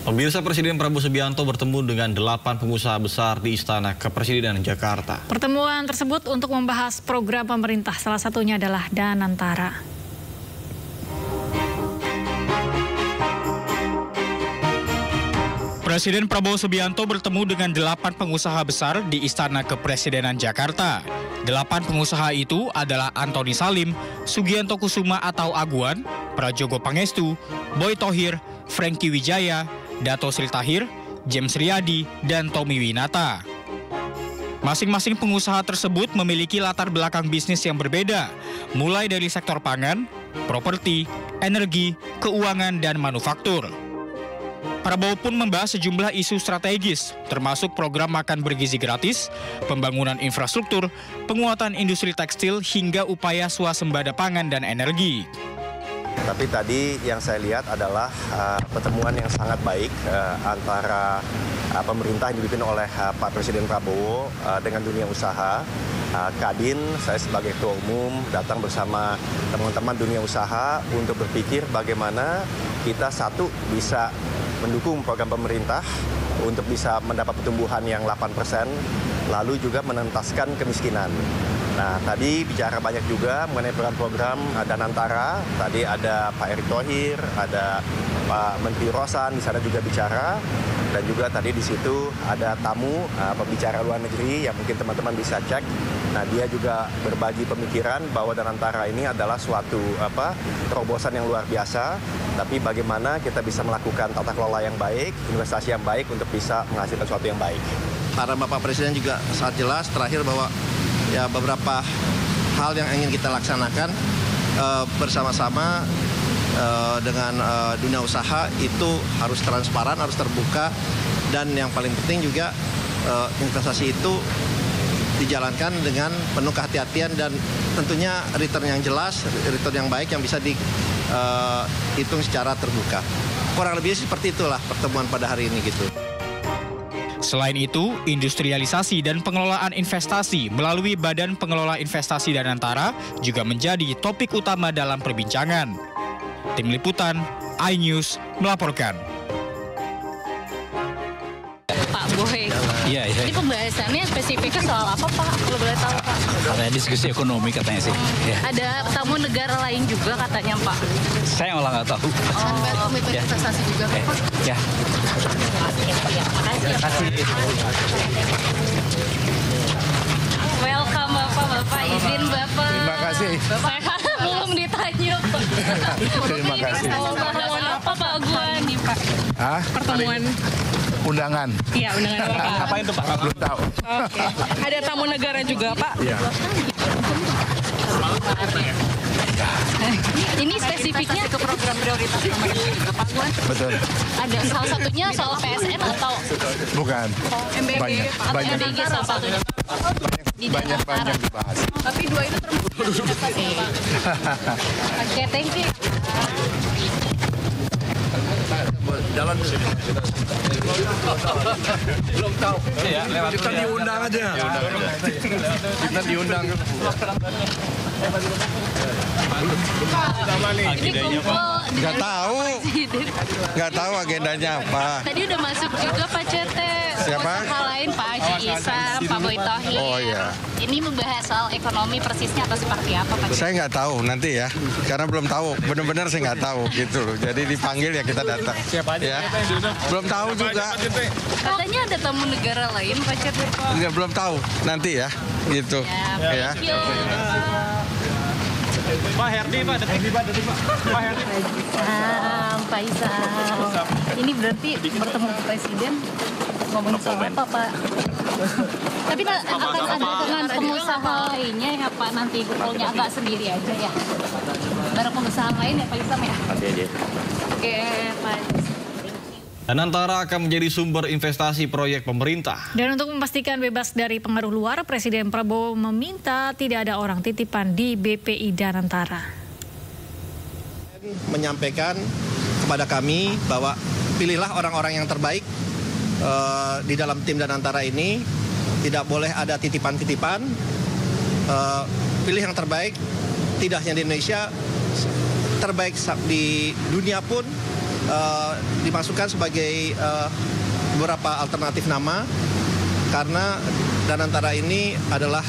Pemirsa, Presiden Prabowo Subianto bertemu dengan 8 pengusaha besar di Istana Kepresidenan Jakarta. Pertemuan tersebut untuk membahas program pemerintah, salah satunya adalah Danantara. Presiden Prabowo Subianto bertemu dengan 8 pengusaha besar di Istana Kepresidenan Jakarta. 8 pengusaha itu adalah Antoni Salim, Sugianto Kusuma atau Aguan, Prajogo Pangestu, Boy Thohir, Franky Wijaya, Dato Sri Tahir, James Riyadi, dan Tommy Winata. Masing-masing pengusaha tersebut memiliki latar belakang bisnis yang berbeda, mulai dari sektor pangan, properti, energi, keuangan, dan manufaktur. Prabowo pun membahas sejumlah isu strategis, termasuk program makan bergizi gratis, pembangunan infrastruktur, penguatan industri tekstil, hingga upaya swasembada pangan dan energi. Tapi tadi yang saya lihat adalah pertemuan yang sangat baik antara pemerintah yang dipimpin oleh Pak Presiden Prabowo dengan dunia usaha. Kadin, saya sebagai ketua umum datang bersama teman-teman dunia usaha untuk berpikir bagaimana kita satu bisa mendukung program pemerintah untuk bisa mendapat pertumbuhan yang 8%, lalu juga menentaskan kemiskinan. Nah, tadi bicara banyak juga mengenai program-program Danantara. Tadi ada Pak Erick Thohir, ada Pak Menteri Rosan di sana juga bicara, dan juga tadi di situ ada tamu pembicara luar negeri yang mungkin teman-teman bisa cek. Nah, dia juga berbagi pemikiran bahwa Danantara ini adalah suatu terobosan yang luar biasa, tapi bagaimana kita bisa melakukan tata kelola yang baik, investasi yang baik untuk bisa menghasilkan sesuatu yang baik. Para Bapak Presiden juga sangat jelas terakhir bahwa ya beberapa hal yang ingin kita laksanakan bersama-sama dengan dunia usaha itu harus transparan, harus terbuka, dan yang paling penting juga investasi itu dijalankan dengan penuh kehati-hatian dan tentunya return yang jelas, return yang baik yang bisa dihitung secara terbuka. Kurang lebih seperti itulah pertemuan pada hari ini gitu. Selain itu, industrialisasi dan pengelolaan investasi melalui Badan Pengelola Investasi Danantara juga menjadi topik utama dalam perbincangan. Tim Liputan, iNews melaporkan. Pak Boy, iya. Ini pembahasannya spesifiknya soal apa Pak? Kalau boleh tahu Pak? Katanya diskusi ekonomi katanya sih. Ya. Ada tamu negara lain juga katanya Pak. Saya malah nggak tahu. Komitmen investasi juga Pak. Ya. Terima kasih. Welcome Bapak, izin Bapak. Terima kasih. Bapak belum ditanya Pak. Terima kasih. Pertemuan apa Pak Aguan nih Pak? Pertemuan. Undangan. Iya, undangan Bapak. Apa itu Pak? Belum tahu. Oke. Ada tamu negara juga Pak? Iya. Ini spesifiknya ke program prioritas Pak Aguan? Betul. Ada salah satunya soal PSN atau Bukan. MBG Banyak. atau Banyak. MBG salah satunya? Banyak dibahas. Tapi dua itu termasuk investasi Pak. Oke, thank you. Jalan belum tahu. Ya, Kita diundang aja. Kita diundang. Nggak tahu. Nggak tahu agendanya apa. Tadi udah masuk juga Pak Cete. Siapa? Hal lain Pak Haji Isam, Pak Boy Thohir. Oh iya. Ini membahas soal ekonomi persisnya atau seperti apa Pak Cete? Saya nggak tahu nanti ya, karena belum tahu. Benar-benar saya nggak tahu gitu loh. Jadi dipanggil ya kita datang. Siapa aja? Ya. Belum tahu juga. Katanya ada tamu negara lain Pak Cete. Nggak, belum tahu nanti ya, gitu. Ya. Thank you. Pak Herdi, Pak. Pak Herdi. Pak Isam. Ini berarti bertemu Presiden ngomongin soal apa Pak? Tapi akan ada dengan pengusaha lainnya ya Pak, nanti kumpulnya agak sendiri aja ya. Bareng pengusaha lain ya Pak Isam ya? Nanti aja. Oke Pak. Danantara akan menjadi sumber investasi proyek pemerintah. Dan untuk memastikan bebas dari pengaruh luar, Presiden Prabowo meminta tidak ada orang titipan di BPI Danantara. Menyampaikan kepada kami bahwa pilihlah orang-orang yang terbaik di dalam tim Danantara ini. Tidak boleh ada titipan-titipan. Pilih yang terbaik, tidak hanya di Indonesia, terbaik di dunia pun dimasukkan sebagai beberapa alternatif nama karena Danantara ini adalah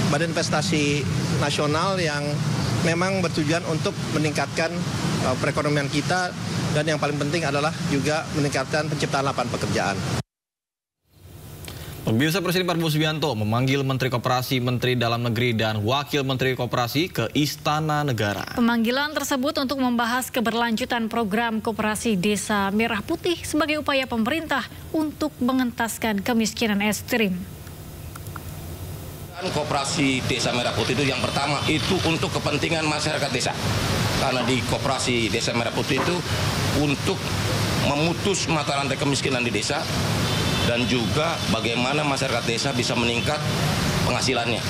badan investasi nasional yang memang bertujuan untuk meningkatkan perekonomian kita dan yang paling penting adalah juga meningkatkan penciptaan lapangan pekerjaan. Pemirsa, Presiden Prabowo Subianto memanggil Menteri Koperasi, Menteri Dalam Negeri, dan Wakil Menteri Koperasi ke Istana Negara. Pemanggilan tersebut untuk membahas keberlanjutan program Koperasi Desa Merah Putih sebagai upaya pemerintah untuk mengentaskan kemiskinan ekstrim. Koperasi Desa Merah Putih itu yang pertama itu untuk kepentingan masyarakat desa. Karena di Koperasi Desa Merah Putih itu untuk memutus mata rantai kemiskinan di desa, dan juga bagaimana masyarakat desa bisa meningkat penghasilannya.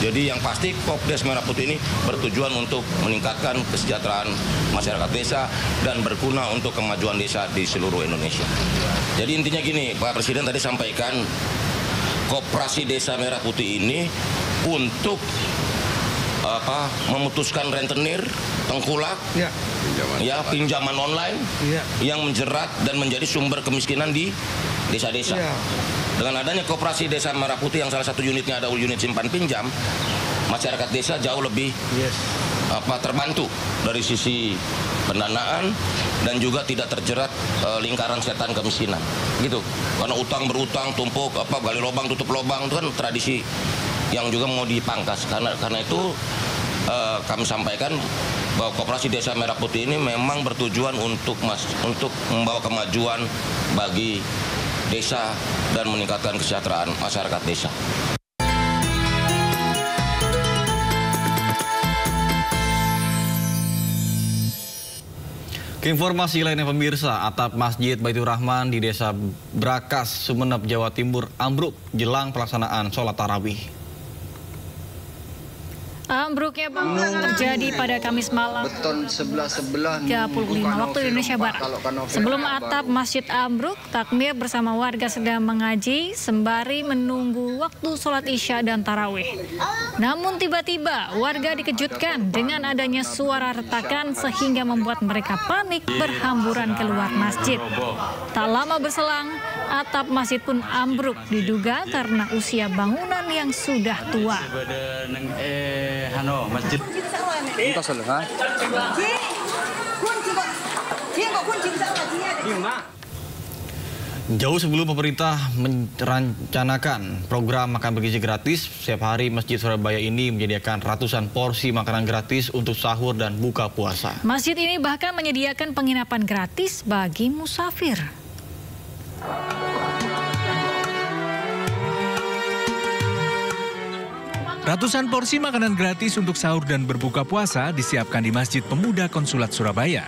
Jadi yang pasti Kopdes Merah Putih ini bertujuan untuk meningkatkan kesejahteraan masyarakat desa dan berguna untuk kemajuan desa di seluruh Indonesia. Jadi intinya gini, Pak Presiden tadi sampaikan Koperasi Desa Merah Putih ini untuk memutuskan rentenir, tengkulak, pinjaman online yang menjerat dan menjadi sumber kemiskinan di desa-desa. Dengan adanya Koperasi Desa Merah Putih yang salah satu unitnya ada unit simpan pinjam, masyarakat desa jauh lebih terbantu dari sisi pendanaan dan juga tidak terjerat lingkaran setan kemiskinan. Gitu. Karena utang berutang, tumpuk, gali lubang, tutup lubang itu kan tradisi yang juga mau dipangkas. Karena itu kami sampaikan bahwa Koperasi Desa Merah Putih ini memang bertujuan untuk membawa kemajuan bagi desa dan meningkatkan kesejahteraan masyarakat desa. Keinformasi lainnya pemirsa, atap Masjid Baitur Rahman di Desa Brakas, Sumeneb, Jawa Timur ambruk jelang pelaksanaan sholat tarawih. Ambruknya bangunan terjadi pada Kamis malam 35 waktu Indonesia Barat. Sebelum atap masjid ambruk, takmir bersama warga sedang mengaji sembari menunggu waktu sholat isya dan tarawih. Namun tiba-tiba warga dikejutkan dengan adanya suara retakan sehingga membuat mereka panik berhamburan keluar masjid. Tak lama berselang, atap masjid pun ambruk, diduga karena usia bangunan yang sudah tua. Masjid. Jauh sebelum pemerintah merencanakan program makan bergizi gratis, setiap hari Masjid Surabaya ini menyediakan ratusan porsi makanan gratis untuk sahur dan buka puasa. Masjid ini bahkan menyediakan penginapan gratis bagi musafir. Ratusan porsi makanan gratis untuk sahur dan berbuka puasa disiapkan di Masjid Pemuda Konsulat Surabaya.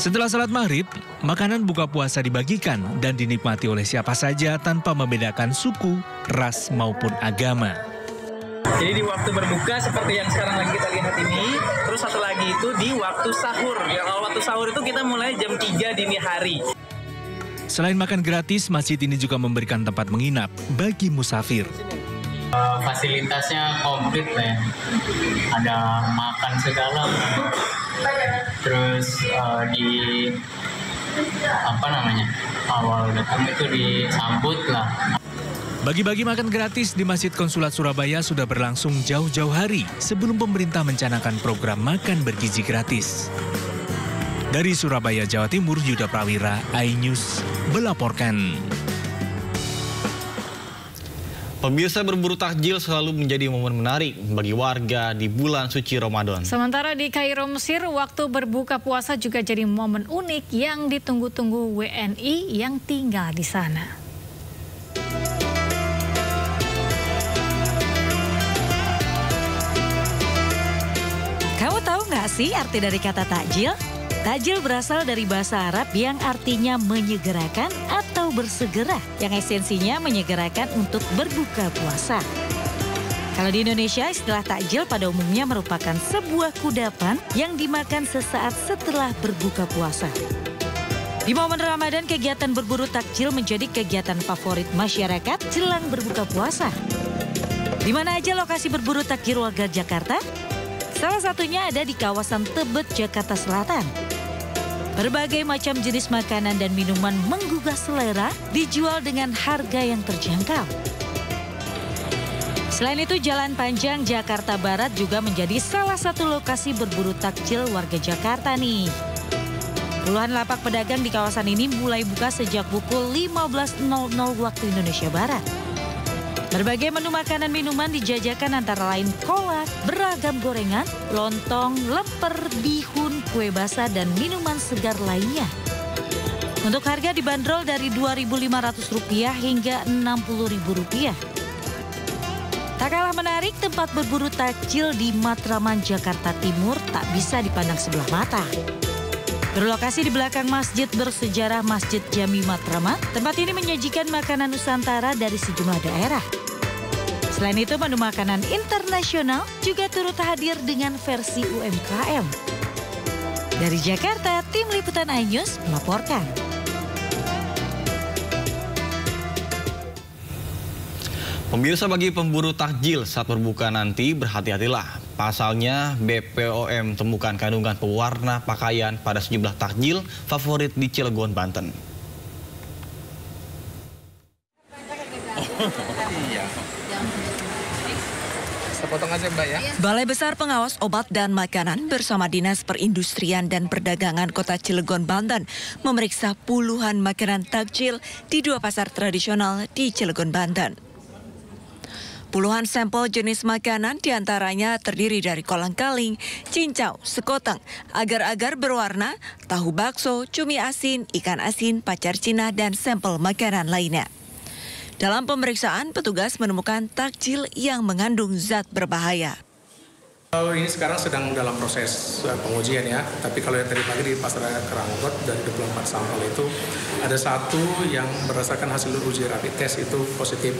Setelah salat maghrib, makanan buka puasa dibagikan dan dinikmati oleh siapa saja tanpa membedakan suku, ras maupun agama. Jadi di waktu berbuka seperti yang sekarang lagi kita lihat ini, terus satu lagi itu di waktu sahur. Ya, kalau waktu sahur itu kita mulai jam 3 dini hari. Selain makan gratis, masjid ini juga memberikan tempat menginap bagi musafir. Fasilitasnya komplit lah ya, ada makan segala, terus di awal datang itu disambut lah. Bagi-bagi makan gratis di Masjid Konsulat Surabaya sudah berlangsung jauh-jauh hari sebelum pemerintah mencanangkan program makan bergizi gratis. Dari Surabaya, Jawa Timur, Yuda Prawira, iNews melaporkan. Pemirsa, berburu takjil selalu menjadi momen menarik bagi warga di bulan suci Ramadan. Sementara di Kairo, Mesir, waktu berbuka puasa juga jadi momen unik yang ditunggu-tunggu WNI yang tinggal di sana. Kamu tahu nggak sih arti dari kata takjil? Takjil berasal dari bahasa Arab yang artinya menyegerakan atau bersegera, yang esensinya menyegerakan untuk berbuka puasa. Kalau di Indonesia, istilah takjil pada umumnya merupakan sebuah kudapan yang dimakan sesaat setelah berbuka puasa. Di momen Ramadan, kegiatan berburu takjil menjadi kegiatan favorit masyarakat jelang berbuka puasa. Di mana aja lokasi berburu takjil warga Jakarta? Salah satunya ada di kawasan Tebet, Jakarta Selatan. Berbagai macam jenis makanan dan minuman menggugah selera dijual dengan harga yang terjangkau. Selain itu, Jalan Panjang Jakarta Barat juga menjadi salah satu lokasi berburu takjil warga Jakarta nih. Puluhan lapak pedagang di kawasan ini mulai buka sejak pukul 15.00 waktu Indonesia Barat. Berbagai menu makanan minuman dijajakan antara lain kolak, beragam gorengan, lontong, lemper, bihun, kue basah, dan minuman segar lainnya. Untuk harga dibanderol dari Rp2.500 hingga Rp60.000. Tak kalah menarik, tempat berburu takjil di Matraman, Jakarta Timur tak bisa dipandang sebelah mata. Berlokasi di belakang masjid bersejarah Masjid Jami Matraman, tempat ini menyajikan makanan Nusantara dari sejumlah daerah. Selain itu, menu makanan internasional juga turut hadir dengan versi UMKM. Dari Jakarta, Tim Liputan iNews melaporkan. Pemirsa, bagi pemburu takjil saat berbuka nanti berhati-hatilah. Pasalnya BPOM temukan kandungan pewarna pakaian pada sejumlah takjil favorit di Cilegon, Banten. Balai Besar Pengawas Obat dan Makanan bersama Dinas Perindustrian dan Perdagangan Kota Cilegon, Banten memeriksa puluhan makanan takjil di 2 pasar tradisional di Cilegon, Banten. Puluhan sampel jenis makanan diantaranya terdiri dari kolang-kaling, cincau, sekoteng, agar-agar berwarna, tahu bakso, cumi asin, ikan asin, pacar Cina, dan sampel makanan lainnya. Dalam pemeriksaan, petugas menemukan takjil yang mengandung zat berbahaya. Ini sekarang sedang dalam proses pengujian ya, tapi kalau yang tadi pagi di Pasar Kerangkot dari 24 sampel itu ada 1 yang berdasarkan hasil uji rapid test itu positif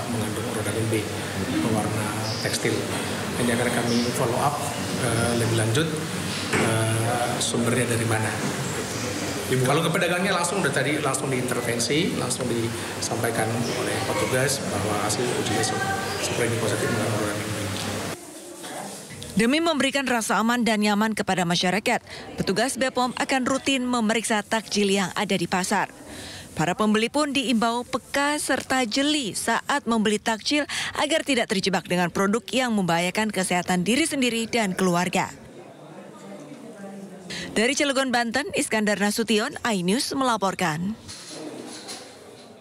mengandung urodamin B, pewarna tekstil. Ini akan kami follow up lebih lanjut sumbernya dari mana. Kalau ke pedagangnya langsung diintervensi, langsung disampaikan oleh petugas bahwa hasil ujinya seperti positif mengandung urodamin B. Demi memberikan rasa aman dan nyaman kepada masyarakat, petugas BPOM akan rutin memeriksa takjil yang ada di pasar. Para pembeli pun diimbau peka serta jeli saat membeli takjil agar tidak terjebak dengan produk yang membahayakan kesehatan diri sendiri dan keluarga. Dari Cilegon, Banten, Iskandar Nasution, iNews melaporkan.